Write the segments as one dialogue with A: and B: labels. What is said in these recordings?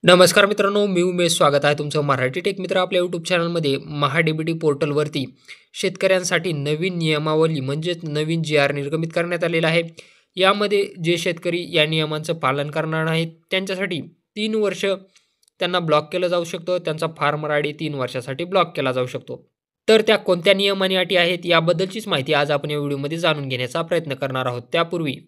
A: नमस्कार मित्रांनो, मी उमेश. स्वागत आहे तुमचं मराठी टेक मित्र आपल्या यूट्यूब चॅनलमध्ये. महा-डी-बी-टी पोर्टलवरती शेतकऱ्यांसाठी नवीन नियमावली म्हणजेच नवीन जी-आर निर्गमित करण्यात आलेला आहे. यामध्ये जे शेतकरी या नियमांचं पालन करणार नाहीत त्यांच्यासाठी 3 वर्ष त्यांना ब्लॉक केलं जाऊ शकतं. त्यांचा फार्मर आयडी 3 वर्षासाठी ब्लॉक केला जाऊ शकतो. तर त्या कोणत्या नियम आणि अटी आहेत याबद्दलचीच माहिती आज आपण या व्हिडिओमध्ये जाणून घेण्याचा प्रयत्न करणार आहोत. त्यापूर्वी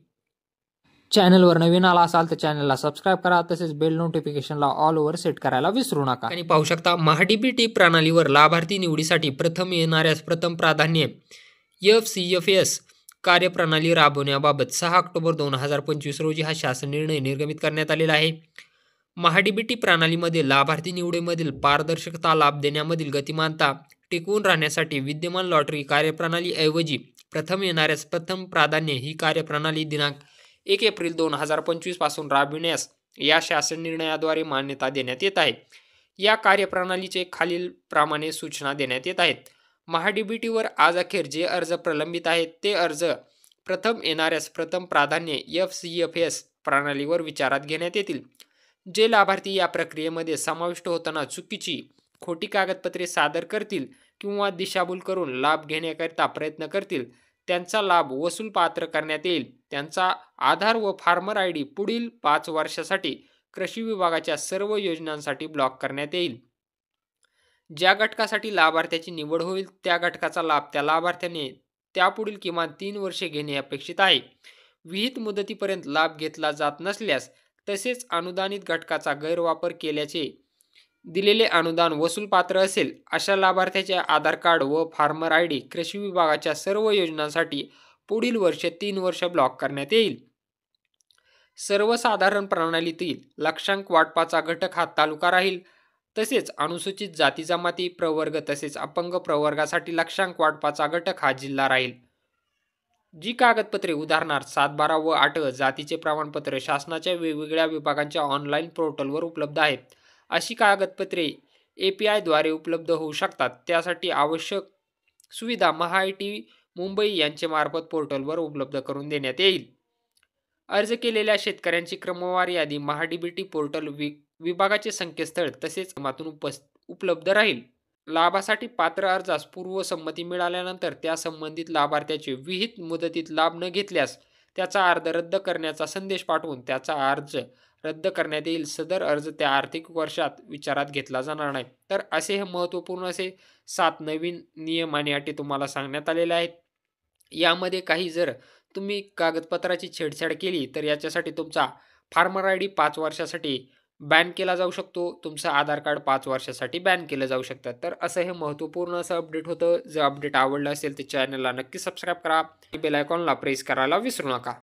A: चॅनलवर नवीन आला असाल तर चॅनलला सबस्क्राईब करा, तसेच बेल नोटिफिकेशनला ऑल ओव्हर सेट करायला विसरू नका. आणि पाहू शकता, महा-डी-बी-टी प्रणालीवर लाभार्थी निवडीसाठी प्रथम येणाऱ्यास प्रथम प्राधान्य एफ-सी-एफ-एस कार्यप्रणाली राबवण्याबाबत 6 ऑक्टोबर 2025 रोजी हा शासन निर्णय निर्गमित करण्यात आलेला आहे. महा-डी-बी-टी प्रणालीमध्ये लाभार्थी निवडीमधील पारदर्शकता, लाभ देण्यामधील गतिमानता टिकवून राहण्यासाठी विद्यमान लॉटरी कार्यप्रणालीऐवजी प्रथम येणाऱ्यास प्रथम प्राधान्य ही कार्यप्रणाली दिनांक 1 एप्रिल 2025 पासून राबविण्यास या शासन निर्णयाद्वारे मान्यता देण्यात येत आहे. या कार्यप्रणालीचे खालील प्रमाणे सूचना देण्यात येत आहेत. महा-डी-बी-टीवर आज अखेर जे अर्ज प्रलंबित आहेत ते अर्ज प्रथम येणाऱ्यास प्रथम प्राधान्य एफ-सी-एफ-एस प्रणालीवर विचारात घेण्यात येतील. जे लाभार्थी या प्रक्रियेमध्ये समाविष्ट होताना चुकीची खोटी कागदपत्रे सादर करतील किंवा दिशाभूल करून लाभ घेण्याकरिता प्रयत्न करतील त्यांचा लाभ वसूल पात्र करण्यात येईल. त्यांचा आधार व फार्मर आयडी पुढील 5 वर्षासाठी कृषी विभागाच्या सर्व योजनांसाठी ब्लॉक करण्यात येईल. ज्या घटकासाठी लाभार्थ्याची निवड होईल त्या घटकाचा लाभ त्या लाभार्थ्याने त्यापुढील किमान 3 वर्षे घेणे अपेक्षित आहे. विहित मुदतीपर्यंत लाभ घेतला जात नसल्यास तसेच अनुदानित घटकाचा गैरवापर केल्याचे दिलेले अनुदान वसूल पात्र असेल अशा लाभार्थ्याचे आधार कार्ड व फार्मर आयडी कृषी विभागाच्या सर्व योजनांसाठी पुढील 3 वर्ष ब्लॉक करण्यात येईल. सर्वसाधारण प्रणालीतील लक्षांक वाटपाचा घटक हा तालुका राहील. तसेच अनुसूचित जाती जमाती प्रवर्ग तसेच अपंग प्रवर्गासाठी लक्षांक वाटपाचा घटक हा जिल्हा राहील. जी कागदपत्रे उदाहरणार्थ 7-12 व 8 जातीचे प्रमाणपत्र शासनाच्या वेगवेगळ्या विभागांच्या ऑनलाईन पोर्टलवर उपलब्ध आहेत. अशी कागदपत्रे API द्वारे उपलब्ध होऊ शकतात. त्यासाठी आवश्यक सुविधा महा-आय-टी मुंबई यांचे मार्फत पोर्टलवर उपलब्ध करून देण्यात येईल. अर्ज केलेल्या शेतकऱ्यांची क्रमवार यादी महा-डी-बी-टी पोर्टल विभागाचे संकेतस्थळ तसेच माध्यमातून उपलब्ध राहील. लाभासाठी पात्र अर्जास पूर्वसंमती मिळाल्यानंतर त्या संबंधित लाभार्थ्याचे विहित मुदतीत लाभ न घेतल्यास त्याचा अर्ज रद्द करण्याचा संदेश पाठवून त्याचा अर्ज रद्द करण्यात येईल. सदर अर्ज त्या आर्थिक वर्षात विचारात घेतला जाणार नाही. तर असे हे महत्त्वपूर्ण असे 7 नवीन नियम आणि अटी तुम्हाला सांगण्यात आलेले आहेत. यामध्ये काही जर तुम्ही कागदपत्राची छेडछाड केली तर याच्यासाठी तुमचा फार्मर आयडी 5 वर्षासाठी बॅन केला जाऊ शकतो. तुमचं आधार कार्ड 5 वर्षासाठी बॅन केलं जाऊ शकतं. तर असं हे महत्त्वपूर्ण असं अपडेट होतं. जर अपडेट आवडलं असेल तर चॅनलला नक्की सबस्क्राईब करा. बेल आयकॉनला प्रेस करायला विसरू नका.